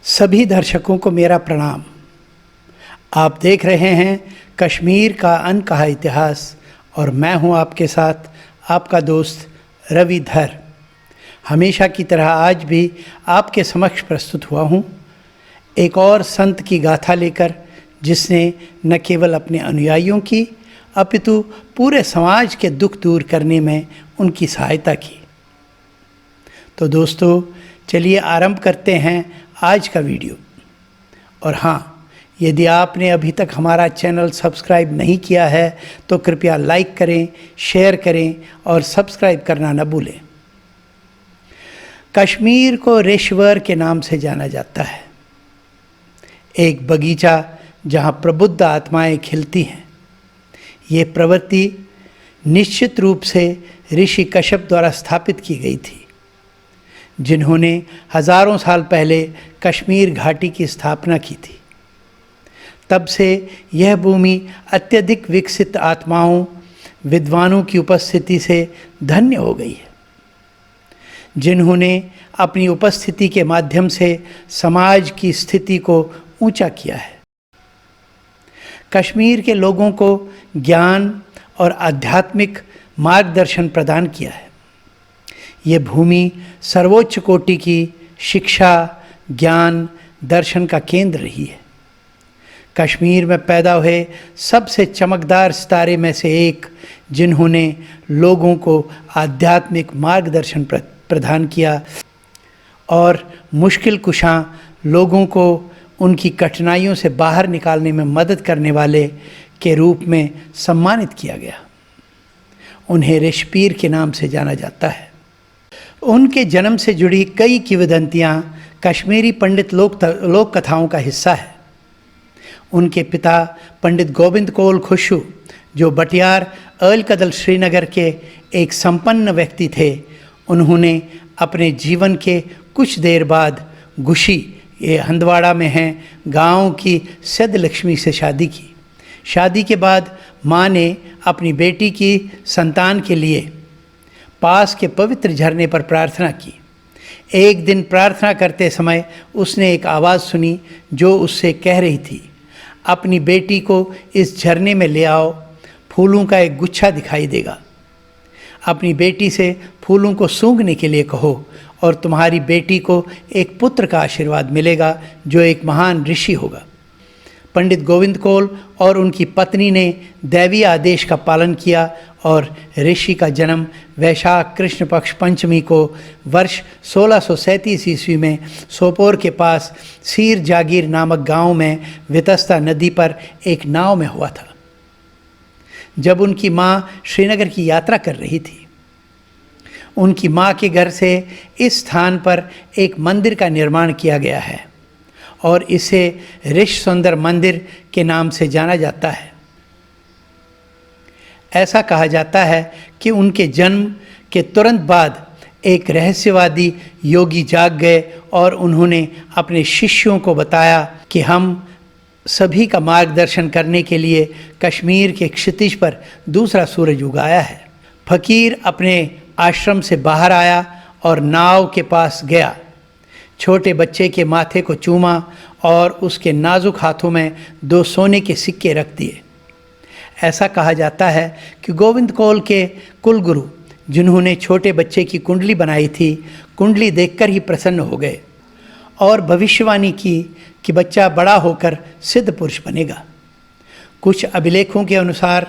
सभी दर्शकों को मेरा प्रणाम। आप देख रहे हैं कश्मीर का अनकहा इतिहास और मैं हूं आपके साथ आपका दोस्त रवि धर। हमेशा की तरह आज भी आपके समक्ष प्रस्तुत हुआ हूं एक और संत की गाथा लेकर, जिसने न केवल अपने अनुयायियों की अपितु पूरे समाज के दुख दूर करने में उनकी सहायता की। तो दोस्तों, चलिए आरंभ करते हैं आज का वीडियो। और हाँ, यदि आपने अभी तक हमारा चैनल सब्सक्राइब नहीं किया है तो कृपया लाइक करें, शेयर करें और सब्सक्राइब करना न भूलें। कश्मीर को ऋषिवर के नाम से जाना जाता है, एक बगीचा जहाँ प्रबुद्ध आत्माएं खिलती हैं। ये प्रवृत्ति निश्चित रूप से ऋषि कश्यप द्वारा स्थापित की गई थी, जिन्होंने हजारों साल पहले कश्मीर घाटी की स्थापना की थी। तब से यह भूमि अत्यधिक विकसित आत्माओं, विद्वानों की उपस्थिति से धन्य हो गई है, जिन्होंने अपनी उपस्थिति के माध्यम से समाज की स्थिति को ऊंचा किया है। कश्मीर के लोगों को ज्ञान और आध्यात्मिक मार्गदर्शन प्रदान किया है। ये भूमि सर्वोच्च कोटि की शिक्षा, ज्ञान, दर्शन का केंद्र रही है। कश्मीर में पैदा हुए सबसे चमकदार सितारे में से एक, जिन्होंने लोगों को आध्यात्मिक मार्गदर्शन प्रदान किया और मुश्किल कुशा लोगों को उनकी कठिनाइयों से बाहर निकालने में मदद करने वाले के रूप में सम्मानित किया गया। उन्हें ऋषिपीर के नाम से जाना जाता है। उनके जन्म से जुड़ी कई किंवदंतियाँ कश्मीरी पंडित लोक कथाओं का हिस्सा है। उनके पिता पंडित गोविंद कौल खुशू, जो बटियार अल-कदल श्रीनगर के एक संपन्न व्यक्ति थे, उन्होंने अपने जीवन के कुछ देर बाद गुशी, ये हंदवाड़ा में हैं, गांव की सिद्ध लक्ष्मी से शादी की। शादी के बाद माँ ने अपनी बेटी की संतान के लिए पास के पवित्र झरने पर प्रार्थना की। एक दिन प्रार्थना करते समय उसने एक आवाज़ सुनी जो उससे कह रही थी, अपनी बेटी को इस झरने में ले आओ, फूलों का एक गुच्छा दिखाई देगा। अपनी बेटी से फूलों को सूंघने के लिए कहो और तुम्हारी बेटी को एक पुत्र का आशीर्वाद मिलेगा जो एक महान ऋषि होगा। पंडित गोविंद कौल और उनकी पत्नी ने दैवीय आदेश का पालन किया और ऋषि का जन्म वैशाख कृष्ण पक्ष पंचमी को वर्ष 1637 ईस्वी में सोपोर के पास सीर जागीर नामक गांव में वितस्ता नदी पर एक नाव में हुआ था। जब उनकी मां श्रीनगर की यात्रा कर रही थी, उनकी मां के घर से इस स्थान पर एक मंदिर का निर्माण किया गया है और इसे ऋषि सुंदर मंदिर के नाम से जाना जाता है। ऐसा कहा जाता है कि उनके जन्म के तुरंत बाद एक रहस्यवादी योगी जाग गए और उन्होंने अपने शिष्यों को बताया कि हम सभी का मार्गदर्शन करने के लिए कश्मीर के क्षितिज पर दूसरा सूरज उगाया है। फकीर अपने आश्रम से बाहर आया और नाव के पास गया, छोटे बच्चे के माथे को चूमा और उसके नाजुक हाथों में 2 सोने के सिक्के रख दिए। ऐसा कहा जाता है कि गोविंद कौल के कुलगुरु, जिन्होंने छोटे बच्चे की कुंडली बनाई थी, कुंडली देखकर ही प्रसन्न हो गए और भविष्यवाणी की कि बच्चा बड़ा होकर सिद्ध पुरुष बनेगा। कुछ अभिलेखों के अनुसार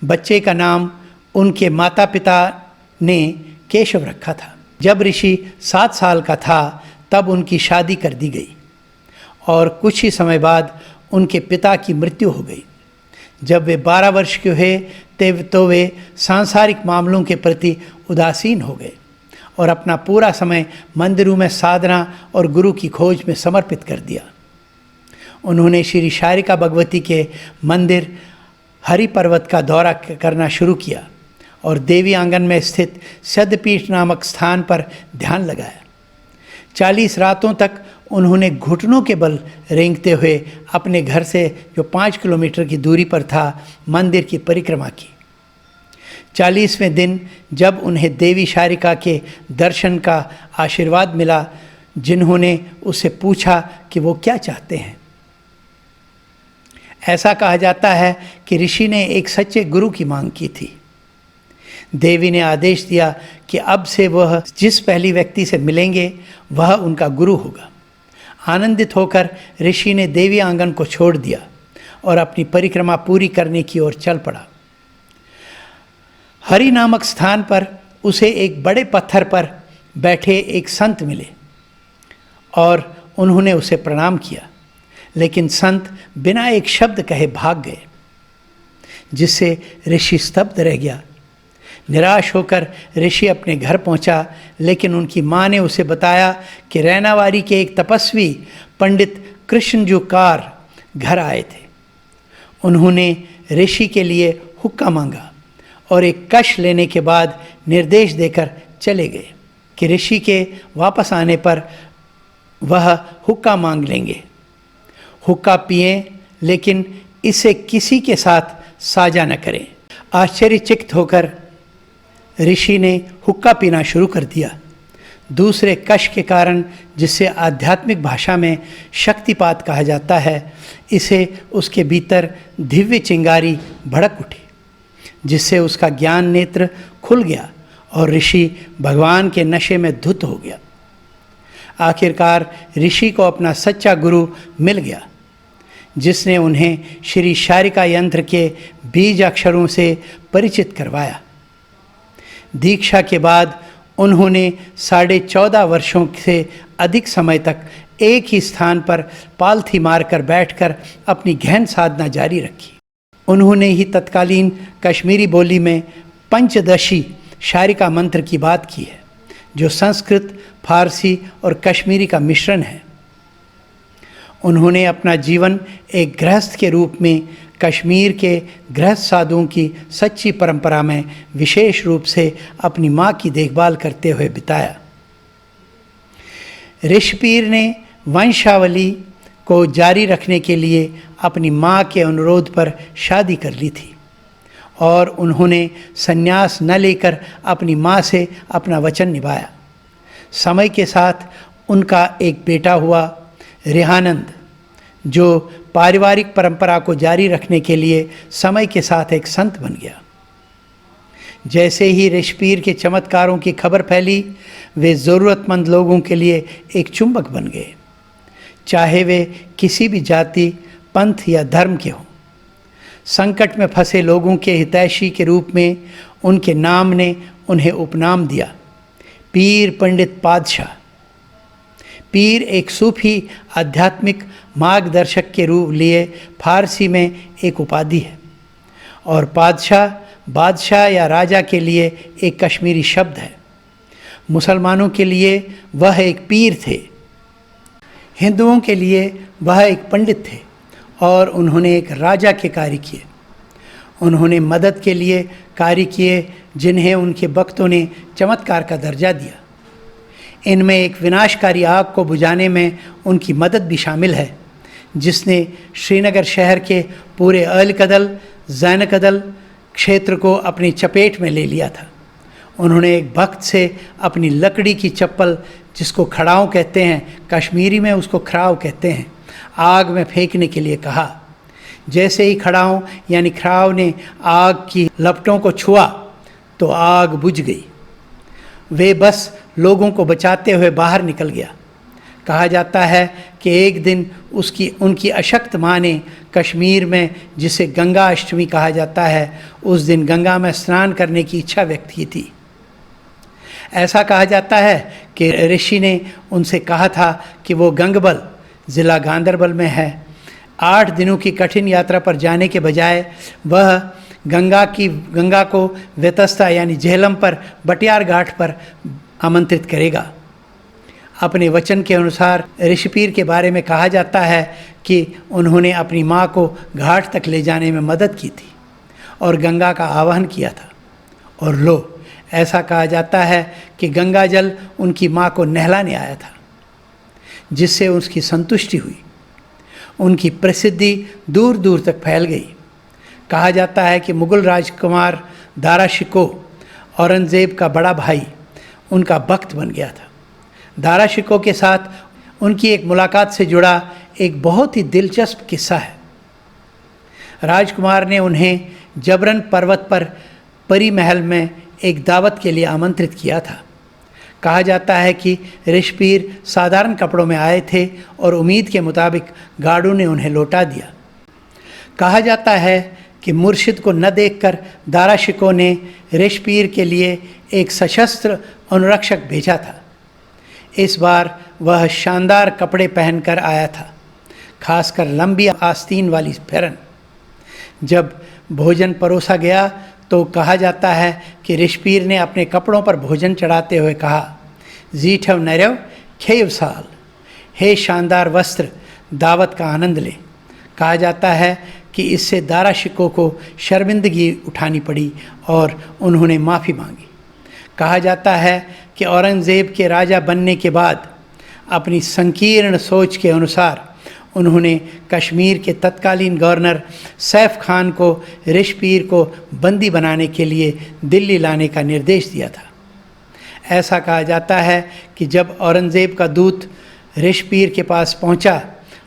बच्चे का नाम उनके माता पिता ने केशव रखा था। जब ऋषि 7 साल का था तब उनकी शादी कर दी गई और कुछ ही समय बाद उनके पिता की मृत्यु हो गई। जब वे 12 वर्ष के हुए तो वे सांसारिक मामलों के प्रति उदासीन हो गए और अपना पूरा समय मंदिरों में साधना और गुरु की खोज में समर्पित कर दिया। उन्होंने श्री शारिका भगवती के मंदिर हरि पर्वत का दौरा करना शुरू किया और देवी आंगन में स्थित सिद्धपीठ नामक स्थान पर ध्यान लगाया। 40 रातों तक उन्होंने घुटनों के बल रेंगते हुए अपने घर से, जो 5 किलोमीटर की दूरी पर था, मंदिर की परिक्रमा की। 40वें दिन जब उन्हें देवी शारिका के दर्शन का आशीर्वाद मिला, जिन्होंने उससे पूछा कि वो क्या चाहते हैं। ऐसा कहा जाता है कि ऋषि ने एक सच्चे गुरु की मांग की थी। देवी ने आदेश दिया कि अब से वह जिस पहली व्यक्ति से मिलेंगे वह उनका गुरु होगा। आनंदित होकर ऋषि ने देवी आंगन को छोड़ दिया और अपनी परिक्रमा पूरी करने की ओर चल पड़ा। हरि नामक स्थान पर उसे एक बड़े पत्थर पर बैठे एक संत मिले और उन्होंने उसे प्रणाम किया, लेकिन संत बिना एक शब्द कहे भाग गए, जिससे ऋषि स्तब्ध रह गया। निराश होकर ऋषि अपने घर पहुंचा, लेकिन उनकी माँ ने उसे बताया कि रैनावारी के एक तपस्वी पंडित कृष्णजुकार घर आए थे। उन्होंने ऋषि के लिए हुक्का मांगा और एक कश लेने के बाद निर्देश देकर चले गए कि ऋषि के वापस आने पर वह हुक्का मांग लेंगे। हुक्का पिएं, लेकिन इसे किसी के साथ साझा न करें। आश्चर्यचकित होकर ऋषि ने हुक्का पीना शुरू कर दिया। दूसरे कश के कारण, जिसे आध्यात्मिक भाषा में शक्तिपात कहा जाता है, इसे उसके भीतर दिव्य चिंगारी भड़क उठी, जिससे उसका ज्ञान नेत्र खुल गया और ऋषि भगवान के नशे में धुत हो गया। आखिरकार ऋषि को अपना सच्चा गुरु मिल गया, जिसने उन्हें श्री शारिका यंत्र के बीज अक्षरों से परिचित करवाया। दीक्षा के बाद उन्होंने 14.5 वर्षों से अधिक समय तक एक ही स्थान पर पालथी मारकर बैठकर अपनी गहन साधना जारी रखी। उन्होंने ही तत्कालीन कश्मीरी बोली में पंचदशी शारिका मंत्र की बात की है, जो संस्कृत, फारसी और कश्मीरी का मिश्रण है। उन्होंने अपना जीवन एक गृहस्थ के रूप में कश्मीर के गृहस्थ साधुओं की सच्ची परंपरा में विशेष रूप से अपनी माँ की देखभाल करते हुए बिताया। ऋषिपीर ने वंशावली को जारी रखने के लिए अपनी माँ के अनुरोध पर शादी कर ली थी और उन्होंने संन्यास न लेकर अपनी माँ से अपना वचन निभाया। समय के साथ उनका एक बेटा हुआ, रेहानंद, जो पारिवारिक परंपरा को जारी रखने के लिए समय के साथ एक संत बन गया। जैसे ही ऋषिपीर के चमत्कारों की खबर फैली, वे ज़रूरतमंद लोगों के लिए एक चुंबक बन गए, चाहे वे किसी भी जाति, पंथ या धर्म के हों। संकट में फंसे लोगों के हितैषी के रूप में उनके नाम ने उन्हें उपनाम दिया, पीर पंडित पादशाह। पीर एक सूफी आध्यात्मिक मार्गदर्शक के रूप लिए फारसी में एक उपाधि है और पादशाह बादशाह या राजा के लिए एक कश्मीरी शब्द है। मुसलमानों के लिए वह एक पीर थे, हिंदुओं के लिए वह एक पंडित थे और उन्होंने एक राजा के कार्य किए। उन्होंने मदद के लिए कार्य किए जिन्हें उनके भक्तों ने चमत्कार का दर्जा दिया। इनमें एक विनाशकारी आग को बुझाने में उनकी मदद भी शामिल है, जिसने श्रीनगर शहर के पूरे अल-कदल, जैन-कदल क्षेत्र को अपनी चपेट में ले लिया था। उन्होंने एक भक्त से अपनी लकड़ी की चप्पल, जिसको खड़ाव कहते हैं, कश्मीरी में उसको खराव कहते हैं, आग में फेंकने के लिए कहा। जैसे ही खड़ाव यानी खराव ने आग की लपटों को छुआ तो आग बुझ गई। वे बस लोगों को बचाते हुए बाहर निकल गया। कहा जाता है कि एक दिन उनकी अशक्त माँ ने कश्मीर में, जिसे गंगा अष्टमी कहा जाता है, उस दिन गंगा में स्नान करने की इच्छा व्यक्त की थी। ऐसा कहा जाता है कि ऋषि ने उनसे कहा था कि वो गंगबल, ज़िला गांदरबल में है, 8 दिनों की कठिन यात्रा पर जाने के बजाय वह गंगा को वेतस्ता यानी झेलम पर बटियार घाट पर आमंत्रित करेगा। अपने वचन के अनुसार ऋषिपीर के बारे में कहा जाता है कि उन्होंने अपनी माँ को घाट तक ले जाने में मदद की थी और गंगा का आवाहन किया था। और लो, ऐसा कहा जाता है कि गंगा जल उनकी माँ को नहलाने आया था, जिससे उसकी संतुष्टि हुई। उनकी प्रसिद्धि दूर दूर तक फैल गई। कहा जाता है कि मुग़ल राजकुमार दारा शिकोह, औरंगज़ेब का बड़ा भाई, उनका भक्त बन गया था। दारा शिकोह के साथ उनकी एक मुलाकात से जुड़ा एक बहुत ही दिलचस्प किस्सा है। राजकुमार ने उन्हें जबरन पर्वत पर परी महल में एक दावत के लिए आमंत्रित किया था। कहा जाता है कि ऋषिपीर साधारण कपड़ों में आए थे और उम्मीद के मुताबिक गार्डों ने उन्हें लौटा दिया। कहा जाता है कि मुर्शिद को न देखकर दारा शिकोह ने ऋषिपीर के लिए एक सशस्त्र अनुरक्षक भेजा था। इस बार वह शानदार कपड़े पहनकर आया था, खासकर लंबी आस्तीन वाली फेरन। जब भोजन परोसा गया तो कहा जाता है कि ऋषिपीर ने अपने कपड़ों पर भोजन चढ़ाते हुए कहा, जीठव नरव खेव साल, हे शानदार वस्त्र, दावत का आनंद लें। कहा जाता है कि इससे दारा शिकोह को शर्मिंदगी उठानी पड़ी और उन्होंने माफ़ी मांगी। कहा जाता है कि औरंगज़ेब के राजा बनने के बाद अपनी संकीर्ण सोच के अनुसार उन्होंने कश्मीर के तत्कालीन गवर्नर सैफ खान को ऋषिपीर को बंदी बनाने के लिए दिल्ली लाने का निर्देश दिया था। ऐसा कहा जाता है कि जब औरंगज़ेब का दूत ऋषिपीर के पास पहुंचा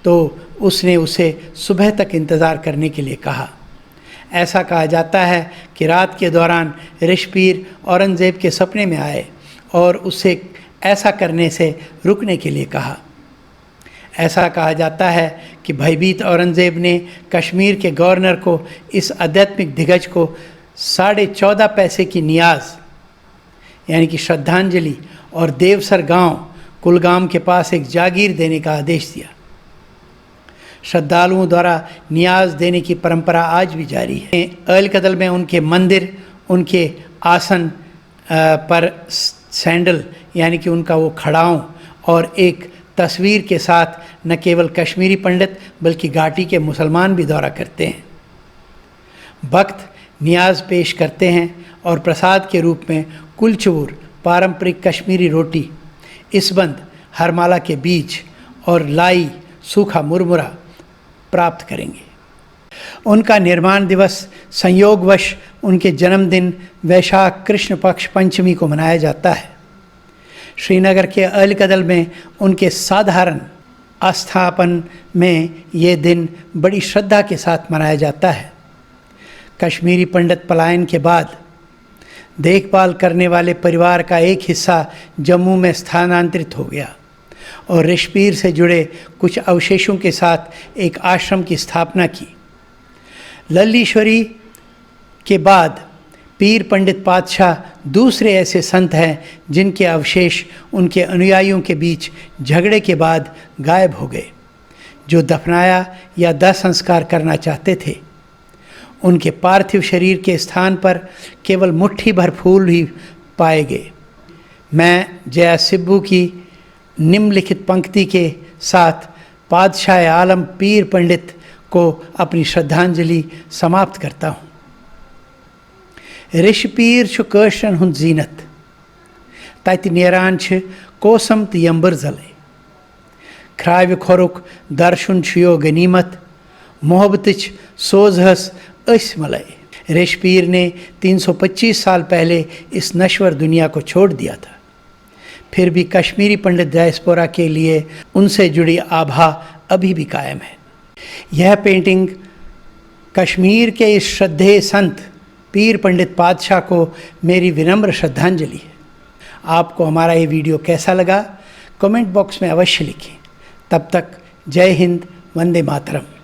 तो उसने उसे सुबह तक इंतज़ार करने के लिए कहा। ऐसा कहा जाता है कि रात के दौरान ऋषिपीर औरंगज़ेब के सपने में आए और उससे ऐसा करने से रुकने के लिए कहा। ऐसा कहा जाता है कि भयभीत औरंगज़ेब ने कश्मीर के गवर्नर को इस आध्यात्मिक दिग्गज को 14.5 पैसे की नियाज़ यानी कि श्रद्धांजलि और देवसर गांव कुलगाम के पास एक जागीर देने का आदेश दिया। श्रद्धालुओं द्वारा नियाज देने की परंपरा आज भी जारी है। अल-कदल में उनके मंदिर, उनके आसन पर सैंडल यानी कि उनका वो खड़ाऊं और एक तस्वीर के साथ न केवल कश्मीरी पंडित बल्कि घाटी के मुसलमान भी दौरा करते हैं। भक्त नियाज पेश करते हैं और प्रसाद के रूप में कुलचूर, पारंपरिक कश्मीरी रोटी, इसबंद, हरमाला के बीज और लाई, सूखा मुरमुरा प्राप्त करेंगे। उनका निर्माण दिवस संयोगवश उनके जन्मदिन वैशाख कृष्ण पक्ष पंचमी को मनाया जाता है। श्रीनगर के अल-कदल में उनके साधारण आस्थापन में ये दिन बड़ी श्रद्धा के साथ मनाया जाता है। कश्मीरी पंडित पलायन के बाद देखभाल करने वाले परिवार का एक हिस्सा जम्मू में स्थानांतरित हो गया और ऋषिपीर से जुड़े कुछ अवशेषों के साथ एक आश्रम की स्थापना की। लल्लीश्वरी के बाद पीर पंडित पातशाह दूसरे ऐसे संत हैं जिनके अवशेष उनके अनुयायियों के बीच झगड़े के बाद गायब हो गए। जो दफनाया या दाह संस्कार करना चाहते थे, उनके पार्थिव शरीर के स्थान पर केवल मुट्ठी भर फूल ही पाए गए। मैं जया सिब्बू की निम्नलिखित पंक्ति के साथ पातशाह आलम पीर पंडित को अपनी श्रद्धांजलि समाप्त करता हूँ। ऋषिपीर छु कशरन हुंद जीनत, तति नेरान छ कोसम त यंबर जले, ख्राव खोरुक दर्शन छुयो गनीमत, मोहब्बत सोजहस अस मलय। ऋषिपीर ने 325 साल पहले इस नश्वर दुनिया को छोड़ दिया था, फिर भी कश्मीरी पंडित डायस्पोरा के लिए उनसे जुड़ी आभा अभी भी कायम है। यह पेंटिंग कश्मीर के इस श्रद्धेय संत पीर पंडित पातशाह को मेरी विनम्र श्रद्धांजलि है। आपको हमारा ये वीडियो कैसा लगा कमेंट बॉक्स में अवश्य लिखें। तब तक जय हिंद, वंदे मातरम।